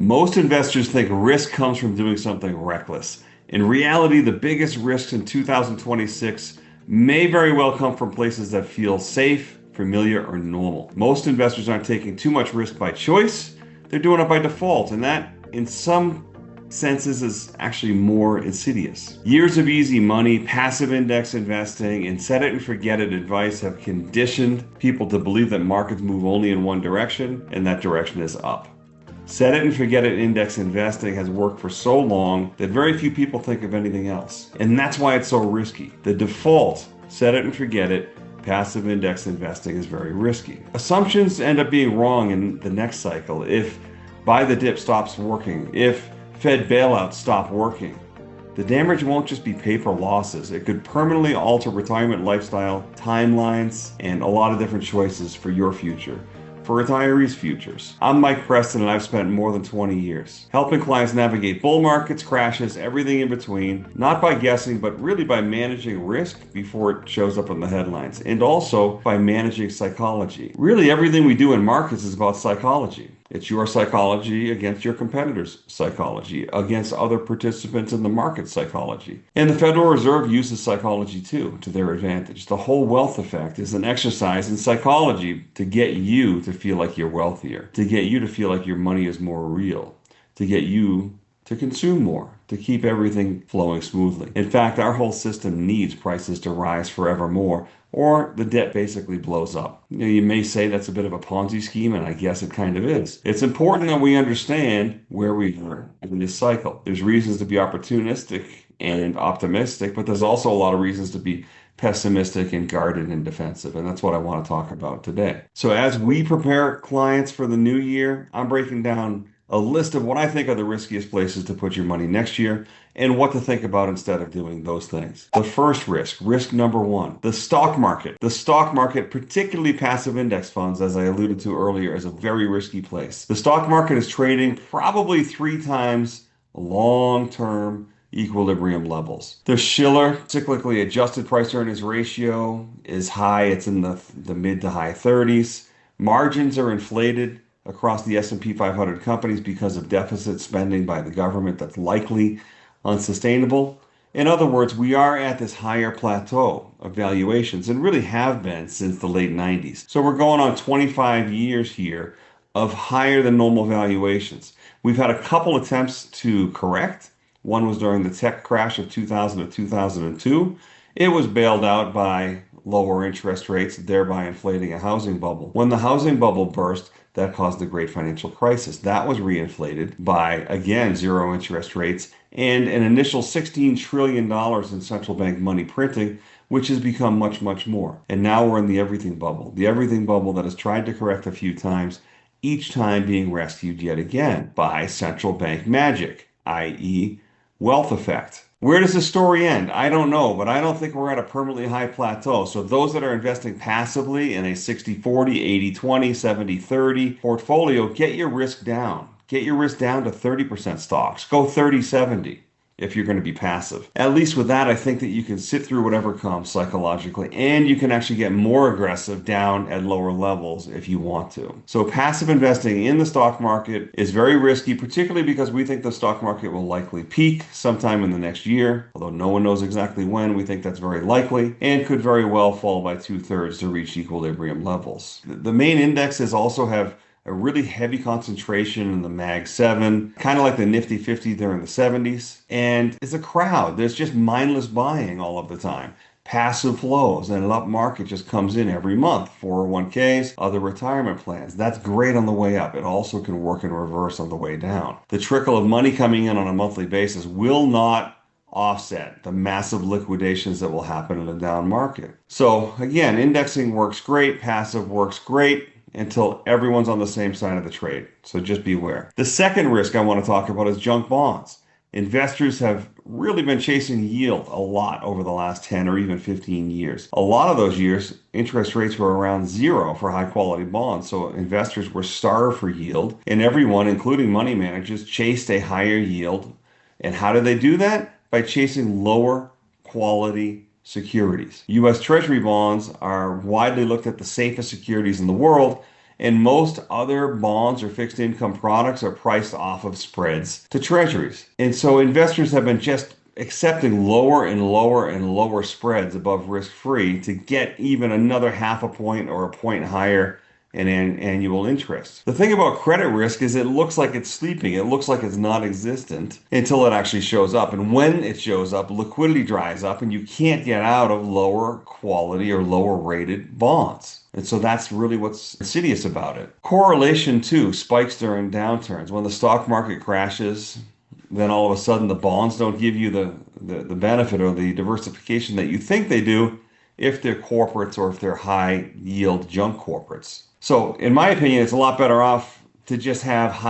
Most investors think risk comes from doing something reckless. In reality, the biggest risks in 2026 may very well come from places that feel safe, familiar, or normal. Most investors aren't taking too much risk by choice, they're doing it by default, and that, in some senses, is actually more insidious. Years of easy money, passive index investing, and set it and forget it advice have conditioned people to believe that markets move only in one direction, and that direction is up. Set it and forget it index investing has worked for so long that very few people think of anything else. And that's why it's so risky. The default, set it and forget it, passive index investing is very risky. Assumptions end up being wrong in the next cycle. If buy the dip stops working, if Fed bailouts stop working, the damage won't just be paper losses. It could permanently alter retirement lifestyle, timelines, and a lot of different choices for your future. For retirees' futures. I'm Mike Preston, and I've spent more than 20 years helping clients navigate bull markets, crashes, everything in between, not by guessing, but really by managing risk before it shows up in the headlines, and also by managing psychology. Really, everything we do in markets is about psychology. It's your psychology against your competitors' psychology, against other participants in the market psychology. And the Federal Reserve uses psychology too, to their advantage. The whole wealth effect is an exercise in psychology to get you to feel like you're wealthier, to get you to feel like your money is more real, to get you to consume more, to keep everything flowing smoothly. In fact, our whole system needs prices to rise forevermore, or the debt basically blows up. You may say that's a bit of a Ponzi scheme, and I guess it kind of is. It's important that we understand where we are in this cycle. There's reasons to be opportunistic and optimistic, but there's also a lot of reasons to be pessimistic and guarded and defensive, and that's what I want to talk about today. So as we prepare clients for the new year, I'm breaking down a list of what I think are the riskiest places to put your money next year and what to think about instead of doing those things. The first risk number one, the stock market. The stock market, particularly passive index funds, as I alluded to earlier, is a very risky place. The stock market is trading probably 3 times long-term equilibrium levels. The Shiller cyclically adjusted price earnings ratio is high. It's in the mid to high 30s. Margins are inflated across the S&P 500 companies because of deficit spending by the government that's likely unsustainable. In other words, we are at this higher plateau of valuations and really have been since the late 90s. So we're going on 25 years here of higher than normal valuations. We've had a couple attempts to correct. One was during the tech crash of 2000 to 2002. It was bailed out by lower interest rates, thereby inflating a housing bubble. When the housing bubble burst, that caused the great financial crisis. That was reinflated by, again, zero interest rates and an initial $16 trillion in central bank money printing, which has become much, much more. And now we're in the everything bubble that has tried to correct a few times, each time being rescued yet again by central bank magic, i.e., wealth effect. Where does the story end? I don't know, but I don't think we're at a permanently high plateau. So those that are investing passively in a 60-40, 80-20, 70-30 portfolio, get your risk down. Get your risk down to 30% stocks. Go 30-70 if you're going to be passive. At least with that, I think that you can sit through whatever comes psychologically, and you can actually get more aggressive down at lower levels if you want to. So passive investing in the stock market is very risky, particularly because we think the stock market will likely peak sometime in the next year, although no one knows exactly when. We think that's very likely and could very well fall by 2/3 to reach equilibrium levels. The main indexes also have a really heavy concentration in the Mag 7, kind of like the Nifty 50 during the 70s. And it's a crowd. There's just mindless buying all of the time. Passive flows, and an up market just comes in every month. 401ks, other retirement plans. That's great on the way up. It also can work in reverse on the way down. The trickle of money coming in on a monthly basis will not offset the massive liquidations that will happen in a down market. So again, indexing works great, passive works great, until everyone's on the same side of the trade. So just beware. The second risk I want to talk about is junk bonds. Investors have really been chasing yield a lot over the last 10 or even 15 years. A lot of those years, interest rates were around zero for high quality bonds. So investors were starved for yield, and everyone, including money managers, chased a higher yield. And how did they do that? By chasing lower quality securities. U.S. Treasury bonds are widely looked at the safest securities in the world, And most other bonds or fixed income products are priced off of spreads to treasuries. And so investors have been just accepting lower and lower and lower spreads above risk-free to get even another half a point or a point higher in annual interest. The thing about credit risk is it looks like it's sleeping. It looks like it's non-existent until it actually shows up. And when it shows up, liquidity dries up and you can't get out of lower quality or lower rated bonds. And so that's really what's insidious about it. Correlation too spikes during downturns. When the stock market crashes, then all of a sudden the bonds don't give you the benefit or the diversification that you think they do if they're corporates or if they're high yield junk corporates. So in my opinion, it's a lot better off to just have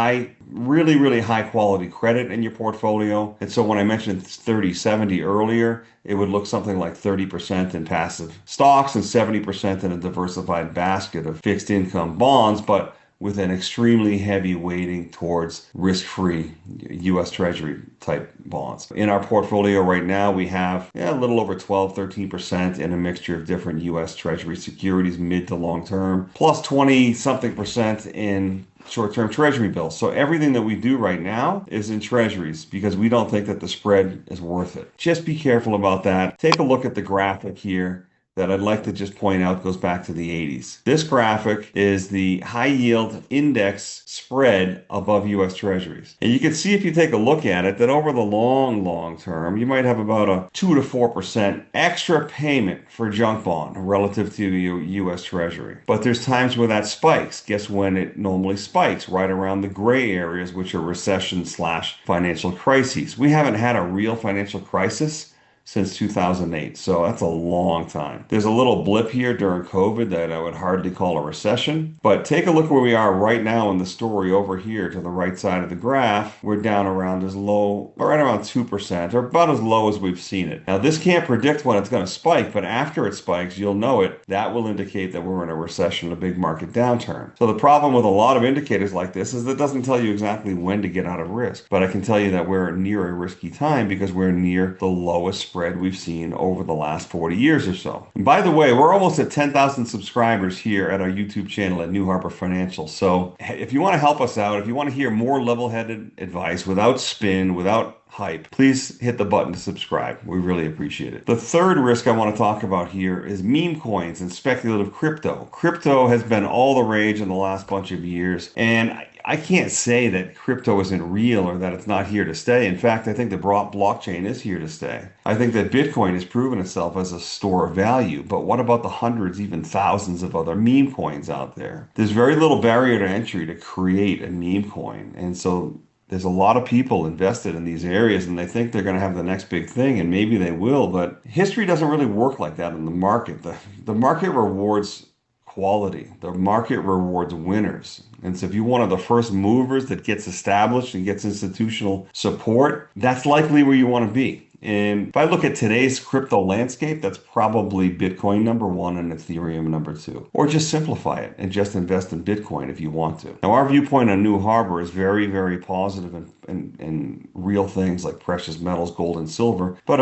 really high quality credit in your portfolio. And so when I mentioned 30-70 earlier, it would look something like 30% in passive stocks and 70% in a diversified basket of fixed income bonds, but with an extremely heavy weighting towards risk-free U.S. Treasury type bonds. In our portfolio right now, we have a little over 12-13% in a mixture of different U.S. Treasury securities, mid to long term, plus 20-something% in short-term Treasury bills. So everything that we do right now is in Treasuries because we don't think that the spread is worth it. Just be careful about that. Take a look at the graphic here that I'd like to just point out goes back to the 80s. This graphic is the high yield index spread above US Treasuries. And you can see if you take a look at it that over the long term, you might have about a 2 to 4% extra payment for junk bond relative to your US Treasury. But there's times where that spikes. Guess when it normally spikes? Right around the gray areas, which are recession/financial crises. We haven't had a real financial crisis since 2008. So that's a long time. There's a little blip here during COVID that I would hardly call a recession, but take a look where we are right now in the story over here to the right side of the graph. We're down around as low, right around 2%, or about as low as we've seen it. Now, this can't predict when it's going to spike, but after it spikes, you'll know it. That will indicate that we're in a recession, a big market downturn. So the problem with a lot of indicators like this is that it doesn't tell you exactly when to get out of risk, but I can tell you that we're near a risky time because we're near the lowest spread we've seen over the last 40 years or so. And by the way, we're almost at 10,000 subscribers here at our YouTube channel at New Harbor Financial. So if you want to help us out, if you want to hear more level-headed advice without spin, without hype, please hit the button to subscribe. We really appreciate it. The third risk I want to talk about here is meme coins and speculative crypto. Crypto has been all the rage in the last bunch of years, and I can't say that crypto isn't real or that it's not here to stay. In fact, I think the blockchain is here to stay. I think that Bitcoin has proven itself as a store of value, but what about the hundreds, even thousands of other meme coins out there? There's very little barrier to entry to create a meme coin, and so there's a lot of people invested in these areas and they think they're going to have the next big thing, and maybe they will, but history doesn't really work like that in the market. The market rewards quality. The market rewards winners. And so if you're one of the first movers that gets established and gets institutional support, that's likely where you want to be. And if I look at today's crypto landscape, that's probably Bitcoin number one and Ethereum number two. Or just simplify it and just invest in Bitcoin if you want to. Now, our viewpoint on New Harbor is very positive and real things like precious metals, gold and silver. But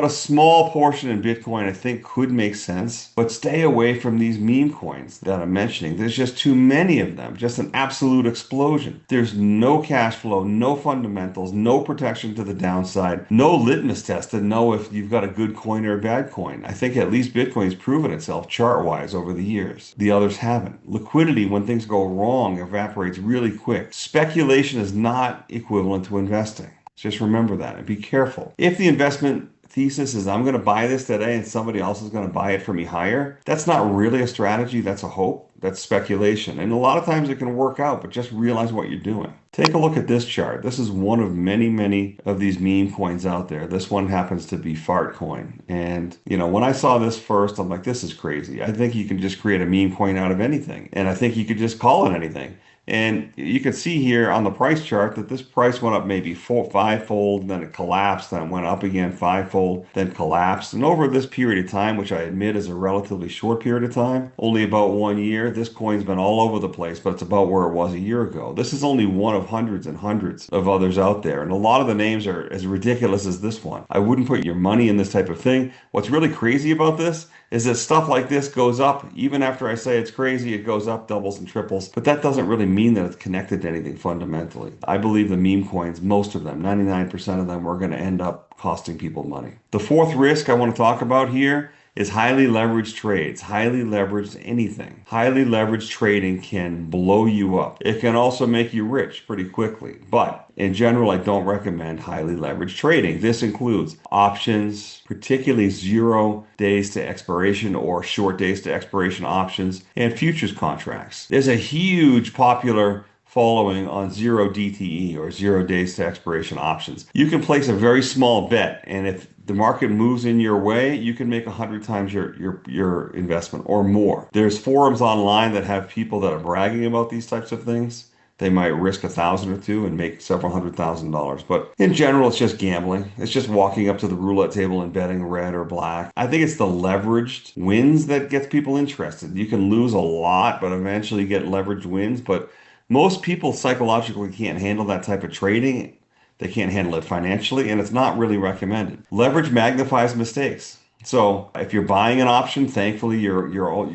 a small portion in Bitcoin I think could make sense. But stay away from these meme coins that I'm mentioning. There's just too many of them. Just an absolute explosion. There's no cash flow, no fundamentals, no protection to the downside, no litmus test to know if you've got a good coin or a bad coin. I think at least Bitcoin's proven itself chart-wise over the years. The others haven't. Liquidity, when things go wrong, evaporates really quick. Speculation is not equivalent to investing. Just remember that and be careful. If the investment thesis is I'm going to buy this today and somebody else is going to buy it for me higher, that's not really a strategy. That's a hope. That's speculation. And a lot of times it can work out, but just realize what you're doing. Take a look at this chart. This is one of many of these meme coins out there. This one happens to be Fart Coin. And, when I saw this first, I'm like, this is crazy. I think you can just create a meme coin out of anything. And I think you could just call it anything. And you can see here on the price chart that this price went up maybe fivefold, then it collapsed, then it went up again fivefold, then collapsed. And over this period of time, which I admit is a relatively short period of time, only about 1 year, this coin's been all over the place, but it's about where it was a year ago. This is only one of hundreds and hundreds of others out there. And a lot of the names are as ridiculous as this one. I wouldn't put your money in this type of thing. What's really crazy about this is that stuff like this goes up. Even after I say it's crazy, it goes up doubles and triples. But that doesn't really mean that it's connected to anything fundamentally. I believe the meme coins, most of them, 99% of them, are going to end up costing people money. The fourth risk I want to talk about here is highly leveraged trades, highly leveraged anything. Highly leveraged trading can blow you up. It can also make you rich pretty quickly. But in general, I don't recommend highly leveraged trading. This includes options, particularly 0 days to expiration or short days to expiration options, and futures contracts. There's a huge popular following on 0 DTE or 0 days to expiration options. You can place a very small bet, and if the market moves in your way, you can make 100 times your investment or more. There's forums online that have people that are bragging about these types of things. They might risk 1,000 or two and make several $100,000. But in general, it's just gambling. It's just walking up to the roulette table and betting red or black. I think it's the leveraged wins that gets people interested. You can lose a lot, but eventually get leveraged wins. But most people psychologically can't handle that type of trading. They can't handle it financially, and it's not really recommended. Leverage magnifies mistakes. So if you're buying an option, thankfully your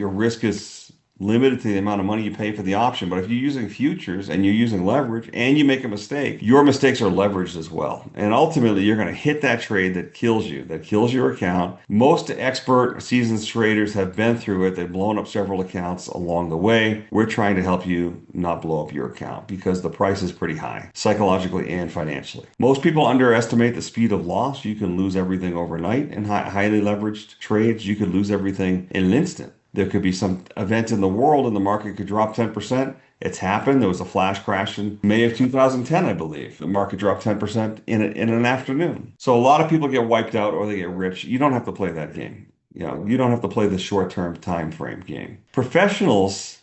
risk is limited to the amount of money you pay for the option. But if you're using futures and you're using leverage and you make a mistake, your mistakes are leveraged as well. And ultimately, you're going to hit that trade that kills you, that kills your account. Most expert seasoned traders have been through it. They've blown up several accounts along the way. We're trying to help you not blow up your account because the price is pretty high, psychologically and financially. Most people underestimate the speed of loss. You can lose everything overnight. In highly leveraged trades, you could lose everything in an instant. There could be some event in the world and the market could drop 10%. It's happened. There was a flash crash in May of 2010, I believe. The market dropped 10% in an afternoon. So a lot of people get wiped out or they get rich. You don't have to play that game. You don't have to play the short-term time frame game. Professionals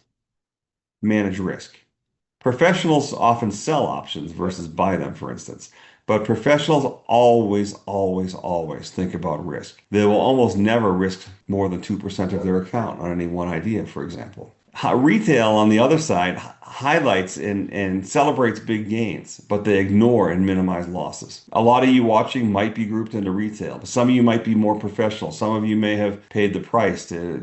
manage risk. Professionals often sell options versus buy them, for instance. But professionals always, always, always think about risk. They will almost never risk more than 2% of their account on any one idea, for example. Retail, on the other side, highlights and celebrates big gains, but they ignore and minimize losses. A lot of you watching might be grouped into retail. Some of you might be more professional. Some of you may have paid the price to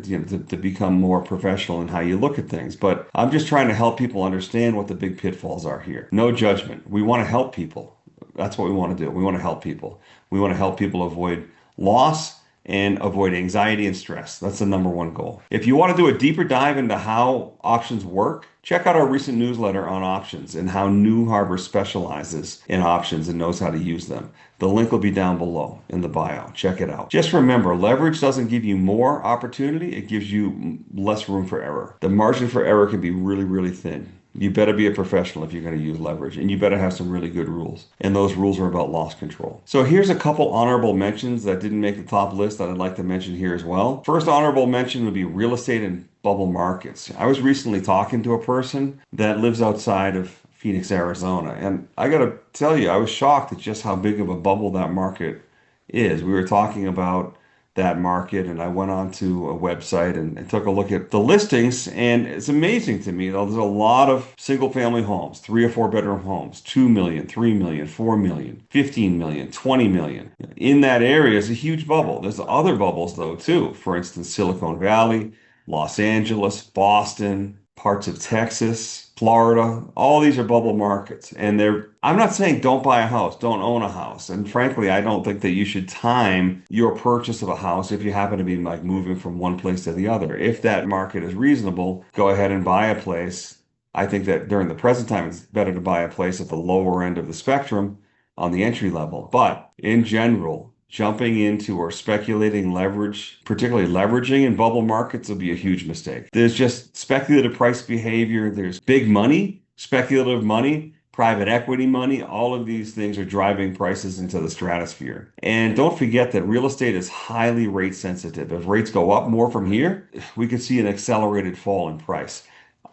become more professional in how you look at things. But I'm just trying to help people understand what the big pitfalls are here. No judgment. We want to help people. That's what we want to do. We want to help people. We want to help people avoid loss and avoid anxiety and stress. That's the number one goal. If you want to do a deeper dive into how options work, check out our recent newsletter on options and how New Harbor specializes in options and knows how to use them. The link will be down below in the bio. Check it out. Just remember, leverage doesn't give you more opportunity. It gives you less room for error. The margin for error can be really, really thin. You better be a professional if you're going to use leverage, and you better have some really good rules. And those rules are about loss control. So here's a couple honorable mentions that didn't make the top list that I'd like to mention here as well. First honorable mention would be real estate and bubble markets. I was recently talking to a person that lives outside of Phoenix, Arizona, and I got to tell you, I was shocked at just how big of a bubble that market is. We were talking about that market, and I went on to a website and took a look at the listings, and it's amazing to me. There's a lot of single family homes, 3 or 4 bedroom homes, 2 million, 3 million, 4 million, 15 million, 20 million. In that area is a huge bubble. There's other bubbles though too. For instance, Silicon Valley, Los Angeles, Boston, parts of Texas, Florida, all these are bubble markets. And I'm not saying don't buy a house, don't own a house. And frankly, I don't think that you should time your purchase of a house if you happen to be like moving from one place to the other. If that market is reasonable, go ahead and buy a place. I think that during the present time, it's better to buy a place at the lower end of the spectrum on the entry level. But in general, jumping into or speculating leverage, particularly leveraging in bubble markets, will be a huge mistake. There's just speculative price behavior. There's big money, speculative money, private equity money. All of these things are driving prices into the stratosphere. And don't forget that real estate is highly rate sensitive. If rates go up more from here, we could see an accelerated fall in price.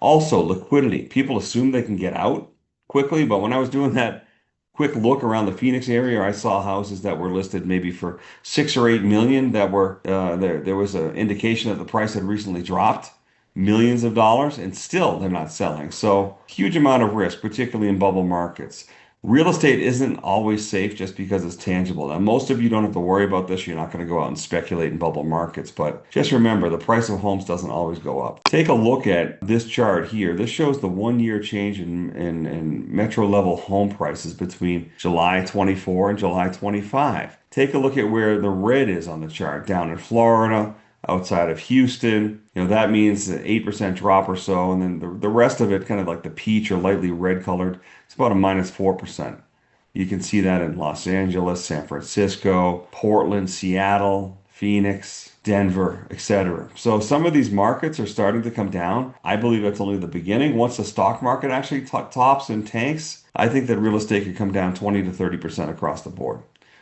Also, liquidity. People assume they can get out quickly, but when I was doing that quick look around the Phoenix area, I saw houses that were listed maybe for 6 or 8 million that were there was an indication that the price had recently dropped millions of dollars, and still they're not selling. So huge amount of risk, particularly in bubble markets. Real estate isn't always safe just because it's tangible. Now, most of you don't have to worry about this. You're not going to go out and speculate in bubble markets, but just remember the price of homes doesn't always go up. Take a look at this chart here. This shows the 1 year change in metro level home prices between July 24 and July 25. Take a look at where the red is on the chart down in Florida, outside of Houston. That means an 8% drop or so. And then the rest of it, kind of like the peach or lightly red colored, it's about a -4%. You can see that in Los Angeles, San Francisco, Portland, Seattle, Phoenix, Denver, etc. So some of these markets are starting to come down. I believe that's only the beginning. Once the stock market actually tops and tanks, I think that real estate could come down 20 to 30% across the board.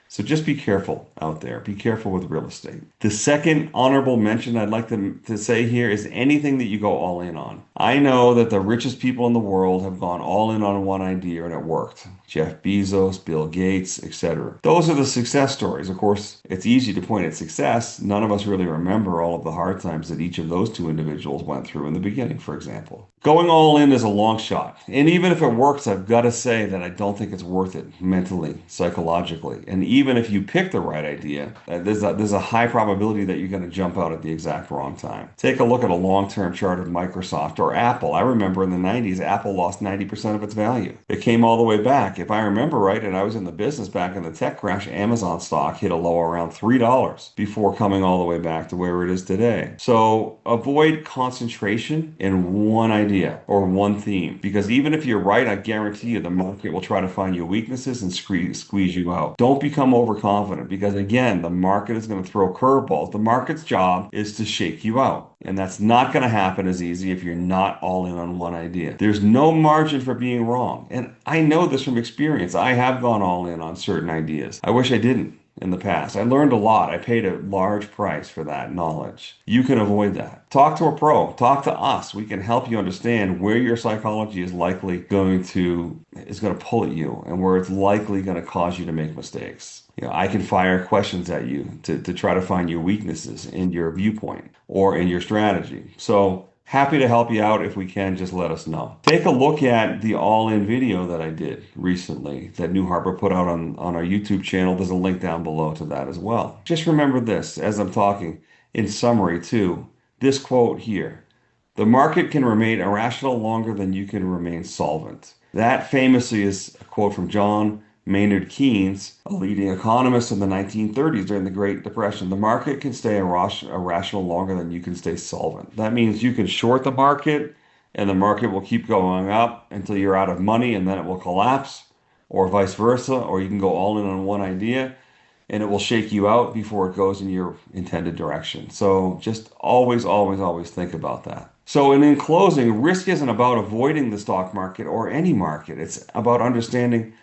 So just be careful out there. Be careful with real estate. The second honorable mention I'd like to say here is anything that you go all in on. I know that the richest people in the world have gone all in on one idea and it worked. Jeff Bezos, Bill Gates, etc. Those are the success stories. Of course, it's easy to point at success. None of us really remember all of the hard times that each of those two individuals went through in the beginning, for example. Going all in is a long shot. And even if it works, I've got to say that I don't think it's worth it mentally, psychologically. And even if you pick the right idea, there's a high probability that you're going to jump out at the exact wrong time. Take a look at a long-term chart of Microsoft or Apple. I remember in the 90s, Apple lost 90% of its value. It came all the way back. If I remember right, and I was in the business back in the tech crash, Amazon stock hit a low around $3 before coming all the way back to where it is today. So avoid concentration in one idea or one theme, because even if you're right, I guarantee you the market will try to find your weaknesses and squeeze you out. Don't become overconfident, because again, the market is going to throw curveballs. The market's job is to shake you out. And that's not going to happen as easy if you're not all in on one idea. There's no margin for being wrong. And I know this from experience. I have gone all in on certain ideas. I wish I didn't in the past. I learned a lot. I paid a large price for that knowledge. You can avoid that. Talk to a pro. Talk to us. We can help you understand where your psychology is likely going to pull at you and where it's likely going to cause you to make mistakes. I can fire questions at you to try to find your weaknesses in your viewpoint or in your strategy. So happy to help you out. If we can, just let us know. Take a look at the all-in video that I did recently that New Harper put out on our YouTube channel. There's a link down below to that as well. Just remember this as I'm talking in summary too. This quote here: the market can remain irrational longer than you can remain solvent. That famously is a quote from John Maynard Keynes, a leading economist in the 1930s during the Great Depression. The market can stay irrational longer than you can stay solvent. That means you can short the market and the market will keep going up until you're out of money and then it will collapse, or vice versa, or you can go all in on one idea and it will shake you out before it goes in your intended direction. So just always, always, always think about that. So in closing, risk isn't about avoiding the stock market or any market. It's about understanding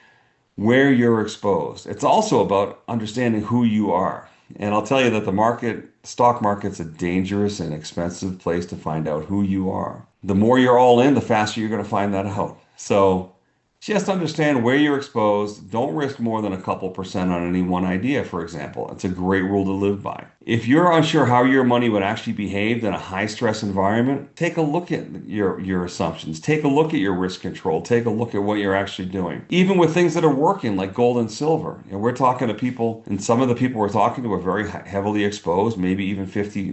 where you're exposed. It's also about understanding who you are. And I'll tell you that the stock market's a dangerous and expensive place to find out who you are. The more you're all in, the faster you're going to find that out. So just understand where you're exposed. Don't risk more than a couple percent on any one idea, for example. It's a great rule to live by. If you're unsure how your money would actually behave in a high-stress environment, take a look at your assumptions. Take a look at your risk control. Take a look at what you're actually doing. Even with things that are working, like gold and silver. We're talking to people, and some of the people we're talking to are very heavily exposed, maybe even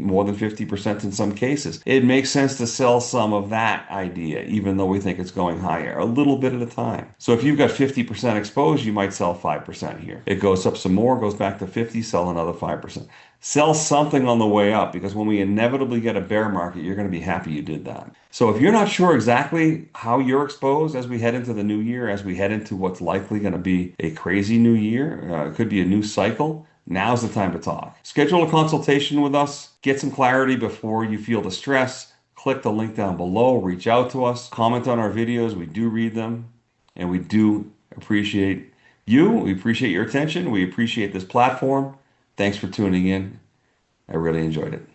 more than 50% in some cases. It makes sense to sell some of that idea, even though we think it's going higher, a little bit at a time. So if you've got 50% exposed, you might sell 5% here. It goes up some more, goes back to 50, sell another 5%. Sell something on the way up, because when we inevitably get a bear market, you're going to be happy you did that. So if you're not sure exactly how you're exposed as we head into the new year, as we head into what's likely going to be a crazy new year, it could be a new cycle, now's the time to talk. Schedule a consultation with us, get some clarity before you feel the stress. Click the link down below, reach out to us, comment on our videos. We do read them, and we do appreciate you. We appreciate your attention. We appreciate this platform. Thanks for tuning in. I really enjoyed it.